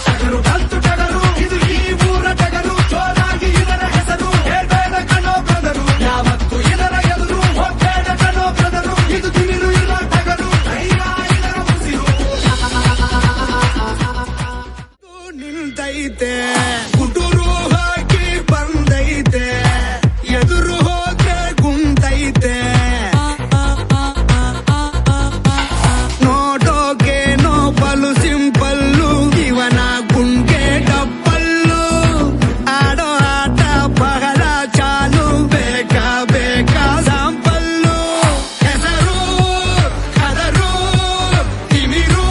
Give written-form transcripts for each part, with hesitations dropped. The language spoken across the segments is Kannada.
ಟಗರು ಕಲ್ತು ಟಗರು ಇದು ಈ ಊರ ಟಗರು ಜೋರಾಗಿ ಇದರ ಹೆಸರು ಹೇಳ್ಬೇಡ ಕಣೋ ಬ್ರದರು ಯಾವತ್ತು ಇದರ ಎದುರು ಹೋಗ್ಬೇಡ ಕಣೋ ಬ್ರದರು ಇದು ತಿಮಿರು ಇಲ್ಲ ಟಗರು ಧೈರ್ಯ ಇದರ ಉಸಿರು ನಿಲ್ದೈತೆ ಗುಟುರು ಹಾಕಿ ಬಂದೈತೆ ಎದುರು ಹೋದ್ರೆ ಗುಂತೈತೆ ನೋಡೋಕೇನೋ ಬಲು ಸಿಂಪಲ್ಲು ಇವನ ಗುಂಗೆ ಡಬ್ಬಲ್ಲು ಆಡೋ ಆಟ ಬಹಳ ಚಾಲು ಬೇಕಾ ಸಾಂಪಲ್ಲು ಹೆಸರು ಕದರು ತಿಮಿರು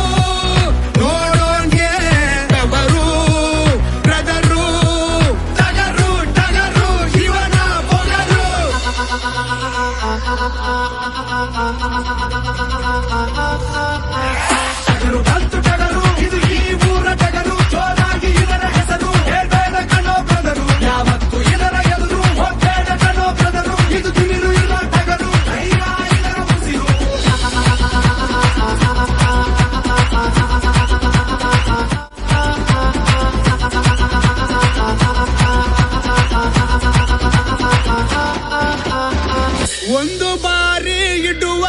ನೋಡೋಂಗೆ ಬೆವರು ಬ್ರದರು ಟಗರು ಟಗರು ಇವನ ಬೊಗರು ಟಗರು ಕಲ್ತು ಟಗರು ಇದು ಈ ಊರ ಟಗರು ಜೋರಾಗಿ ಇದರ ಹೆಸರು ಹೇಳ್ಬೇಡ ಕಣೋ ಬ್ರದರು ಯಾವತ್ತು ಇದರ ಎದುರು ಹೋಗ್ಬೇಡ ಕಣೋ ಬ್ರದರು ಇದು ತಿಮಿರು ಇಲ್ಲ ಟಗರು ಧೈರ್ಯ ಇದರ ಉಸಿರು ಒಂದು ಬಾರಿ ಇಡುವ